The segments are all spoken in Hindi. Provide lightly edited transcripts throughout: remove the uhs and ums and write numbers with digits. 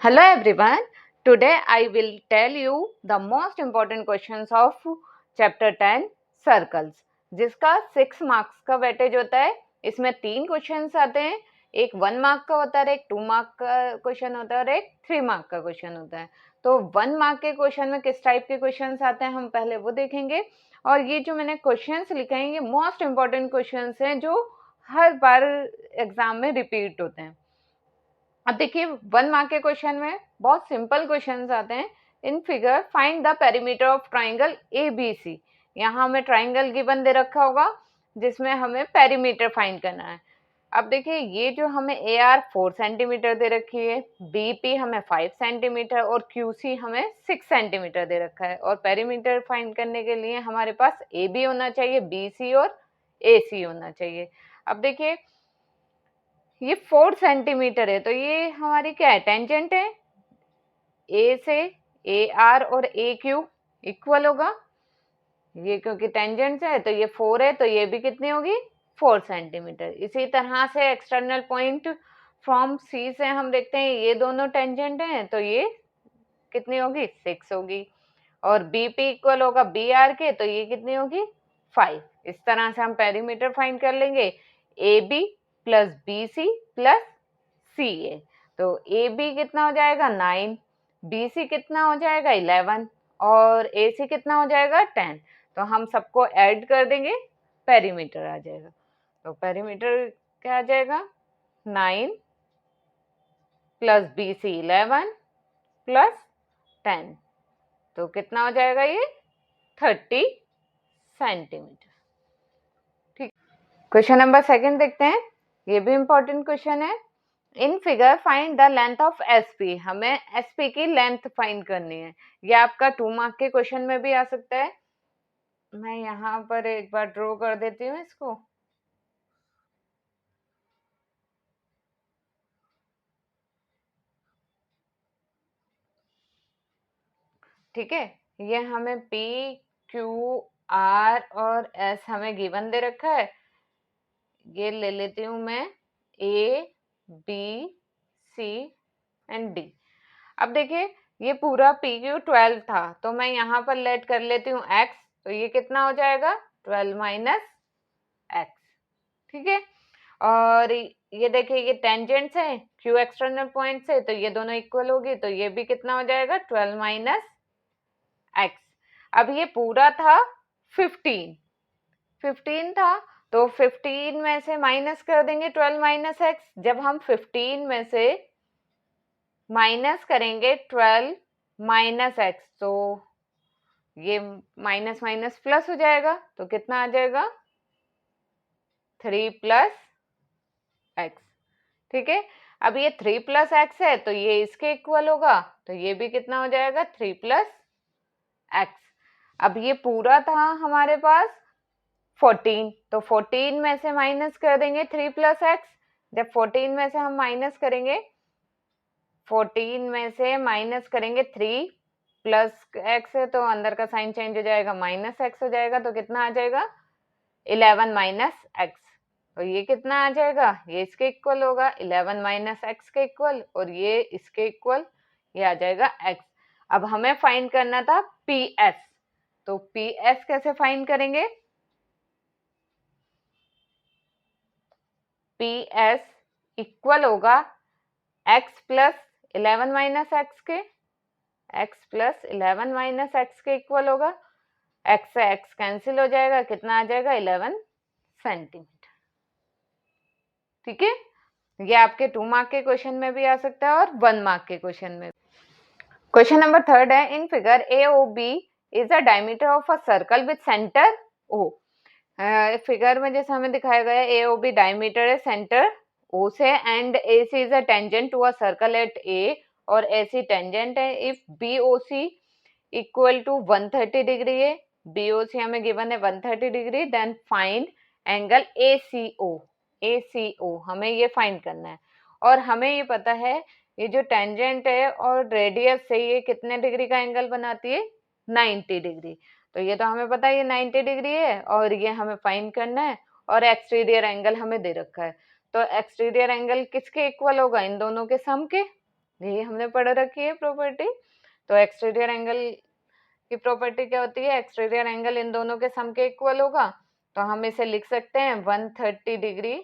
Hello everyone. Today I will tell you the most important questions of chapter 10 circles, जिसका 6 मार्क्स का वेटेज होता है। इसमें 3 क्वेश्चंस आते हैं, एक 1 मार्क का होता है, एक 2 मार्क का क्वेश्चन होता है और एक 3 मार्क का क्वेश्चन होता है। तो 1 मार्क के क्वेश्चन में किस टाइप के क्वेश्चंस आते हैं हम पहले वो देखेंगे। और ये जो मैंने क्वेश्चंस लिखे हैं ये मोस्ट इंपॉर्टेंट क्वेश्चंस हैं जो हर बार एग्जाम में रिपीट होते हैं। अब देखिए 1 मार्क के क्वेश्चन में बहुत सिंपल क्वेश्चंस आते हैं। In figure find the perimeter of triangle ABC. यहाँ हमें ट्राइंगल गिवन दे रखा होगा जिसमें हमें पेरीमीटर फाइंड करना है। अब देखिए ये जो हमें ए आर 4 सेंटीमीटर दे रखी है, बीपी हमें 5 सेंटीमीटर और क्यूसी हमें 6 सेंटीमीटर दे रखा है। और पेरीमीटर फाइंड करने के लिए हमारे पास ए बी होना चाहिए, बी सी और ए सी होना चाहिए। अब देखिए ये 4 सेंटीमीटर है तो ये हमारी क्या है, टेंजेंट है। ए से ए आर और ए क्यू इक्वल होगा, ये क्योंकि टेंजेंट है तो ये 4 है तो ये भी कितनी होगी 4 सेंटीमीटर। इसी तरह से एक्सटर्नल पॉइंट फ्रॉम सी से हम देखते हैं ये दोनों टेंजेंट हैं तो ये कितनी होगी 6 होगी। और बीपी इक्वल होगा बी आर के तो ये कितनी होगी 5। इस तरह से हम पेरीमीटर फाइंड कर लेंगे A B plus B C plus C A. तो ए बी कितना हो जाएगा 9, बी सी कितना हो जाएगा 11 और ए सी कितना हो जाएगा 10। तो हम सबको ऐड कर देंगे, पेरीमीटर आ जाएगा। तो पेरीमीटर क्या आ जाएगा 9 प्लस बी सी 11 प्लस 10, तो कितना हो जाएगा ये 30 सेंटीमीटर। ठीक, क्वेश्चन नंबर 2 देखते हैं। ये भी इंपॉर्टेंट क्वेश्चन है। In figure find the length of SP. हमें एसपी की लेंथ फाइंड करनी है। ये आपका 2 मार्क के क्वेश्चन में भी आ सकता है। मैं यहाँ पर एक बार ड्रॉ कर देती हूँ इसको। ठीक है, ये हमें पी क्यू आर और एस हमें गिवन दे रखा है। ये ले लेती हूँ मैं A B C and D. अब देखिए ये पूरा पी क्यू 12 था तो मैं यहाँ पर लेट कर लेती हूँ एक्स, तो ये कितना हो जाएगा 12 माइनस एक्स। ठीक है, और ये देखिए ये टेंजेंट्स है क्यू एक्सटर्नल पॉइंट से तो ये दोनों इक्वल होगी तो ये भी कितना हो जाएगा 12 माइनस एक्स। अब ये पूरा था 15 था तो 15 में से माइनस कर देंगे 12 माइनस एक्स। जब हम 15 में से माइनस करेंगे 12 माइनस एक्स तो ये माइनस माइनस प्लस हो जाएगा तो कितना आ जाएगा 3 प्लस एक्स। ठीक है, अब ये 3 प्लस एक्स है तो ये इसके इक्वल होगा तो ये भी कितना हो जाएगा 3 प्लस एक्स। अब ये पूरा था हमारे पास 14 तो 14 में से माइनस कर देंगे 3 प्लस एक्स। जब 14 में से हम माइनस करेंगे 14 में से माइनस करेंगे 3 प्लस एक्स है तो अंदर का साइन चेंज हो जाएगा माइनस एक्स हो जाएगा तो कितना आ जाएगा 11 माइनस एक्स। तो ये कितना आ जाएगा, ये इसके इक्वल होगा 11 माइनस एक्स के इक्वल और ये इसके इक्वल, ये आ जाएगा एक्स। अब हमें फाइंड करना था पी एस, तो पी एस कैसे फाइंड करेंगे, पी एस इक्वल होगा एक्स प्लस 11 माइनस एक्स के, एक्स प्लस 11 माइनस एक्स के इक्वल होगा। एक्स से एक्स कैंसिल हो जाएगा, कितना आ जाएगा 11 सेंटीमीटर। ठीक है, ये आपके 2 मार्क के क्वेश्चन में भी आ सकता है और 1 मार्क के क्वेश्चन में। क्वेश्चन नंबर 3 है in figure A O B is the diameter of a circle with centre O. Figure में जैसे हमें दिखाया गया ए ओ बी डायमीटर है सेंटर ओ से and A C is a tangent to a circle at A और ए सी टेंजेंट है। If B O C equal to 130 degree है, बी ओ सी हमें गिवन है 130 degree, then find angle A सी ओ। ए सी ओ हमें ये फाइंड करना है और हमें ये पता है ये जो टेंजेंट है और रेडियस से ये कितने डिग्री का एंगल बनाती है 90 डिग्री। तो ये तो हमें पता है ये 90 डिग्री है और ये हमें फाइंड करना है और एक्सटीरियर एंगल हमें दे रखा है। तो एक्सटीरियर एंगल किसके इक्वल होगा, इन दोनों के सम के। यही हमने पढ़ रखी है प्रॉपर्टी। तो एक्सटीरियर एंगल की प्रॉपर्टी क्या होती है, एक्सटीरियर एंगल इन दोनों के सम के इक्वल होगा। तो हम इसे लिख सकते हैं 130 डिग्री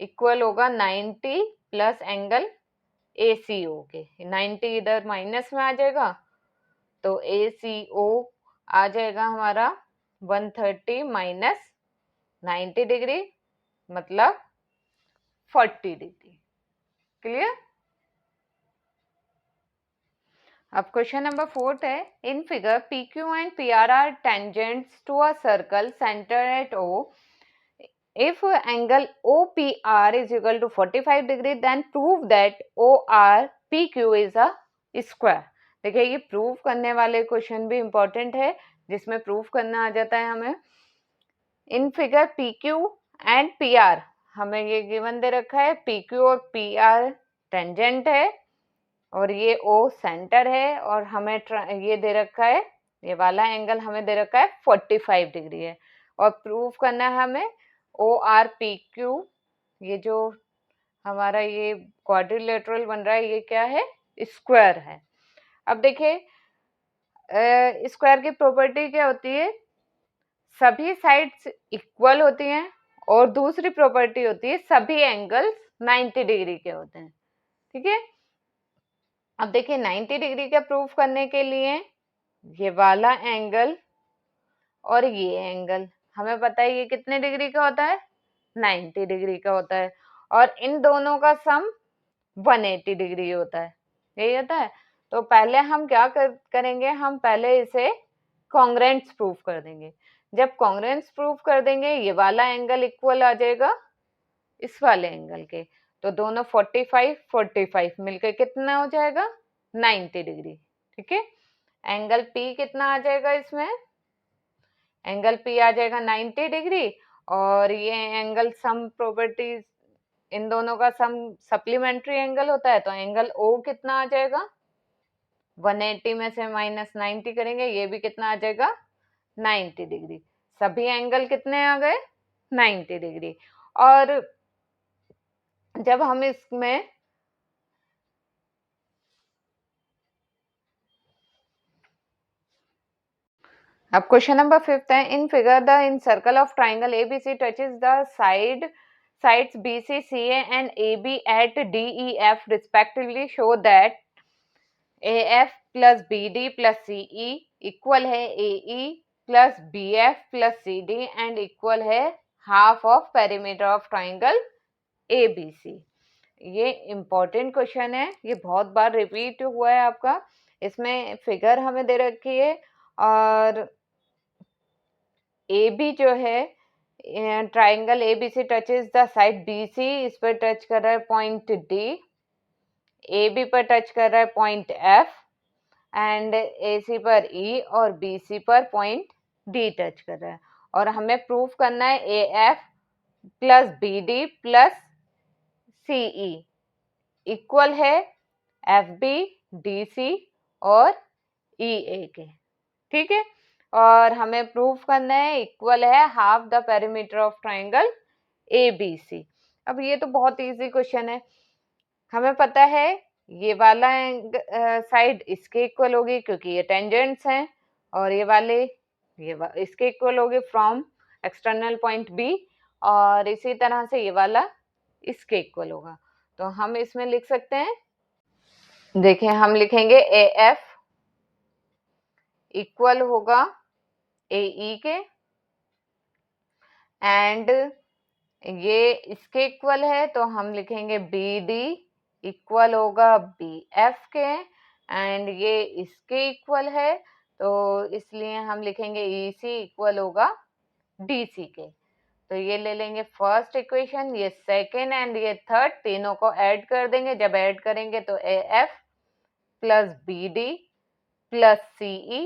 इक्वल होगा 90 प्लस एंगल ACO के। 90 इधर माइनस में आ जाएगा, तो ACO आ जाएगा हमारा 130 माइनस 90 डिग्री मतलब 40 डिग्री। क्लियर। अब क्वेश्चन नंबर 4 है, in figure PQ and PR are tangents to a circle centre at O. If angle OPR is equal to 45 degree, then prove that ORPQ is a square. देखिए ये प्रूव करने वाले क्वेश्चन भी इंपॉर्टेंट है, जिसमें प्रूव करना आ जाता है हमें। इन फिगर PQ एंड PR हमें ये गिवन दे रखा है, PQ और PR टेंजेंट है और ये O सेंटर है, और हमें ये दे रखा है, ये वाला एंगल हमें दे रखा है 45 डिग्री है, और प्रूफ करना है हमें ORPQ, ये जो हमारा ये क्वाड्रिलेटरल बन रहा है ये क्या है, स्क्वायर है। अब देखिए स्क्वायर की प्रॉपर्टी क्या होती है, सभी साइड्स इक्वल होती हैं, और दूसरी प्रॉपर्टी होती है सभी एंगल्स 90 डिग्री के होते हैं। ठीक है। अब देखिए 90 डिग्री का प्रूफ करने के लिए ये वाला एंगल और ये एंगल हमें पता है ये कितने डिग्री का होता है, 90 डिग्री का होता है, और इन दोनों का सम 180 डिग्री होता है, यही होता है। तो पहले हम क्या करेंगे, हम पहले इसे कॉन्ग्रेंट्स प्रूफ कर देंगे। जब कॉन्ग्रेंट्स प्रूफ कर देंगे ये वाला एंगल इक्वल आ जाएगा इस वाले एंगल के, तो दोनों 45 मिलकर कितना हो जाएगा, 90 डिग्री। ठीक है। एंगल P कितना आ जाएगा इसमें, एंगल P आ जाएगा 90 डिग्री, और ये एंगल सम प्रॉपर्टीज इन दोनों का सम सप्लीमेंट्री एंगल होता है, तो एंगल O कितना आ जाएगा, 180 में से माइनस 90 करेंगे, ये भी कितना आ जाएगा, 90 डिग्री। सभी एंगल कितने आ गए, 90 डिग्री। और जब हम इसमें अब क्वेश्चन नंबर 5 है, in figure the in circle of triangle ABC touches the sides BC, CA and AB at DEF respectively, show that AF plus BD plus CE equal है AE plus BF plus CD and equal है half of perimeter of triangle ABC। ये इंपॉर्टेंट क्वेश्चन है, ये बहुत बार रिपीट हुआ है आपका। इसमें फिगर हमें दे रखी है, और AB जो है triangle ABC touches the side BC, इस पर टच कर रहा है पॉइंट D, AB पर टच कर रहा है पॉइंट F, एंड AC पर E और BC पर पॉइंट D टच कर रहा है। और हमें प्रूफ करना है AF plus BD plus CE equal है FB, DC और EA के। ठीक है। और हमें प्रूफ करना है इक्वल है half the perimeter of triangle ABC। अब ये तो बहुत इजी क्वेश्चन है, हमें पता है ये वाला साइड इसके इक्वल होगी क्योंकि ये टेंजेंट्स हैं, और ये वाले इसके इक्वल होगी फ्रॉम एक्सटर्नल पॉइंट B, और इसी तरह से ये वाला इसके इक्वल होगा। तो हम इसमें लिख सकते हैं, देखिए हम लिखेंगे AF इक्वल होगा AE के, एंड ये इसके इक्वल है तो हम लिखेंगे BD इक्वल होगा BF के, एंड ये इसके इक्वल है तो इसलिए हम लिखेंगे EC इक्वल होगा DC के। तो ये ले लेंगे फर्स्ट इक्वेशन, ये सेकेंड एंड ये थर्ड, तीनों को ऐड कर देंगे। जब ऐड करेंगे तो AF plus BD plus CE,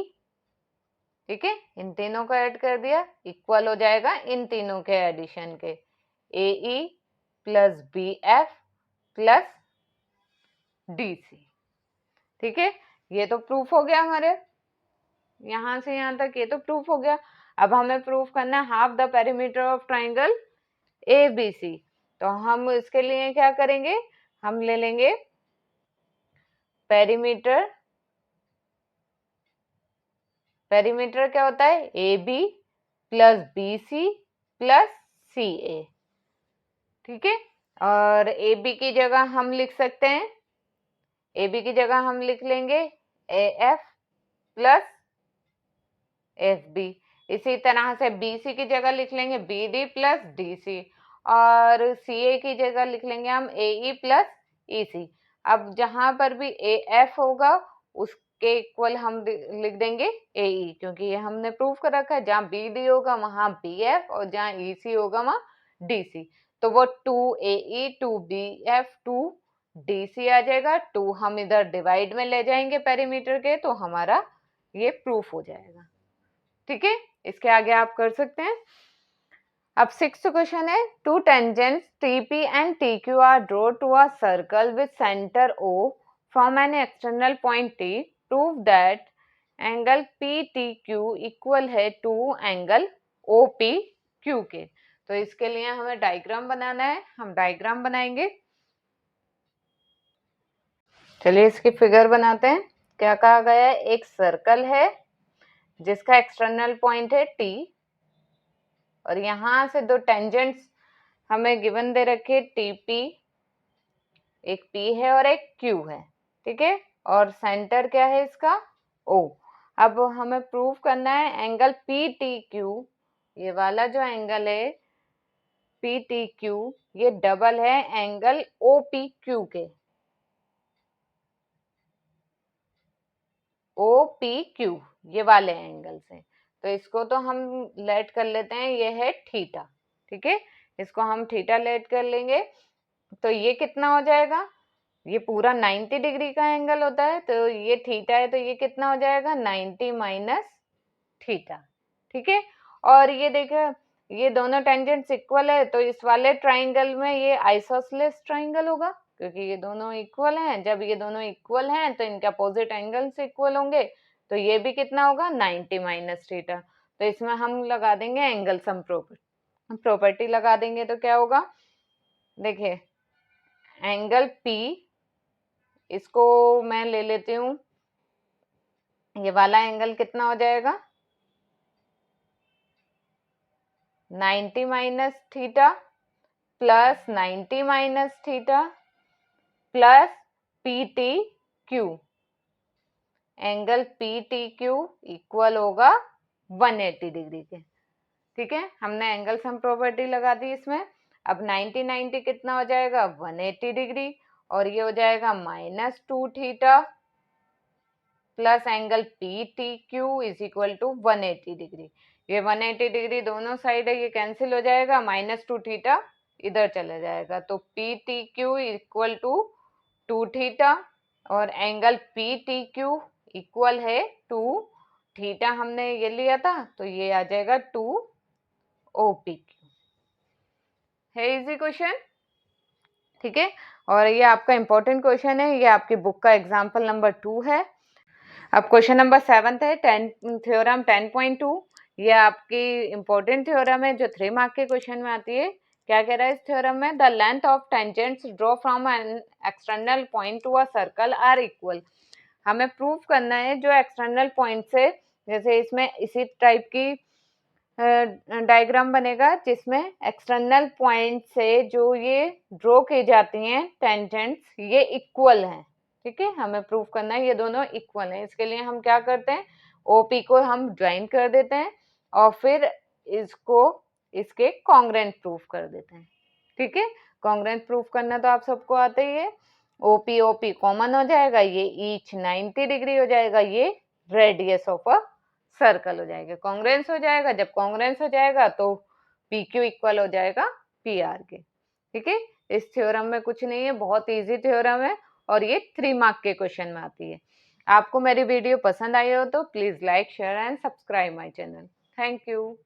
ठीक है, इन तीनों को ऐड कर दिया, इक्वल हो जाएगा इन तीनों के एडिशन के, AE plus BF plus DC। ठीक है, ये तो प्रूफ हो गया हमारे, यहां से यहां तक ये तो प्रूफ हो गया। अब हमें प्रूफ करना है half the perimeter of triangle ABC। तो हम इसके लिए क्या करेंगे, हम ले लेंगे पेरीमीटर क्या होता है? A B plus B C plus C A, ठीक है। और ए बी की जगह हम लिख सकते हैं, ए बी की जगह हम लिख लेंगे A F plus F B. इसी तरह से बी सी की जगह लिख लेंगे B D plus D C, और सी ए की जगह लिख लेंगे हम ए ई प्लस ई सी। अब जहां पर भी ए एफ होगा उसके इक्वल हम लिख देंगे ए ई, क्योंकि ये हमने प्रूव कर रखा है। जहाँ बी डी होगा वहां बी एफ, और जहाँ ई सी होगा वहां डी सी। तो वो 2 ए ई 2 बी एफ 2 डी सी आ जाएगा। 2 हम इधर डिवाइड में ले जाएंगे पेरीमीटर के, तो हमारा ये प्रूफ हो जाएगा, ठीक है। इसके आगे आप कर सकते हैं। अब 6th क्वेश्चन है, to tangents TP and TQ are drawn to a circle with center O from an external point T. Prove that angle PTQ equal है टू एंगल OPQ के। तो इसके लिए हमें डायग्राम बनाना है, हम डायग्राम बनाएंगे। चलिए इसकी फिगर बनाते हैं। क्या कहा गया है? एक सर्कल है जिसका एक्सटर्नल पॉइंट है T, और यहां से दो टेंजेंट्स हमें गिवन दे रखे TP, एक P है और एक Q है, ठीक है। और सेंटर क्या है इसका? O। अब हमें प्रूव करना है एंगल PTQ, ये वाला जो एंगल है PTQ, ये डबल है एंगल OPQ के। OPQ ये वाले एंगल से, तो इसको तो हम लेट कर लेते हैं, ये है थीटा, ठीक है। इसको हम थीटा लेट कर लेंगे, तो ये कितना हो जाएगा? ये पूरा 90 डिग्री का एंगल होता है, तो ये थीटा है, तो ये कितना हो जाएगा? 90 माइनस थीटा, ठीक है। और ये देखो, ये दोनों टेंजेंट्स इक्वल है, तो इस वाले ट्राइंगल में ये आइसोसेलेस ट्राइंगल होगा, क्योंकि ये दोनों इक्वल हैं। जब ये दोनों इक्वल हैं तो इनके अपोजिट एंगल्स इक्वल होंगे, तो ये भी कितना होगा? 90 माइनस थीटा। तो इसमें हम लगा देंगे एंगल सम प्रॉपर्टी लगा देंगे, तो क्या होगा? देखिए एंगल P, इसको मैं ले लेती हूँ, ये वाला एंगल कितना हो जाएगा? 90 minus theta plus 90 minus theta plus PTQ। Angle PTQ equal होगा 180 डिग्री के, ठीक है। हमने एंगल सम प्रॉपर्टी लगा दी इसमें। अब 90 90 कितना हो जाएगा? 180 डिग्री, और ये हो जाएगा minus 2 theta plus angle PTQ is equal to 180 degree. ये 180 डिग्री दोनों साइड है, ये कैंसिल हो जाएगा, माइनस 2 थीटा इधर चला जाएगा, तो PTQ इक्वल टू 2 थीटा, और एंगल PTQ इक्वल है 2 थीटा, हमने ये लिया था, तो ये आ जाएगा 2 OPQ। है इजी क्वेश्चन, ठीक है। और ये आपका इंपॉर्टेंट क्वेश्चन है, ये आपकी बुक का एग्जाम्पल नंबर 2 है। अब क्वेश्चन नंबर 7 है, थ्योरम 10.2। ये आपकी इंपॉर्टेंट थ्योरम है जो 3 मार्क के क्वेश्चन में आती है। क्या कह रहा है इस थ्योरम में? The length of tangents draw from an external point to a circle are equal. हमें प्रूव करना है जो एक्सटर्नल पॉइंट से, जैसे इसमें इसी टाइप की डायग्राम बनेगा जिसमें एक्सटर्नल पॉइंट से जो ये ड्रॉ की जाती हैं टेंजेंट्स, ये इक्वल हैं, ठीक है। हमें प्रूव करना है ये दोनों इक्वल हैं। इसके लिए हम क्या करते हैं? OP को हम ज्वाइन कर देते हैं, और फिर इसको इसके कॉन्ग्रुएंट प्रूफ कर देते हैं, ठीक है। कॉन्ग्रुएंट प्रूफ करना तो आप सबको आता ही है। OP कॉमन हो जाएगा, ये ईच 90 डिग्री हो जाएगा, ये रेडियस ऑफ अ सर्कल हो जाएगा, कॉन्ग्रुएंस हो जाएगा। जब कॉन्ग्रुएंस हो जाएगा तो PQ इक्वल हो जाएगा PR के, ठीक है। इस थ्योरम में कुछ नहीं है, बहुत इजी थ्योरम है, और ये 3 मार्क के क्वेश्चन में आती है। आपको मेरी वीडियो पसंद आई हो तो please like, share and subscribe my channel. Thank you.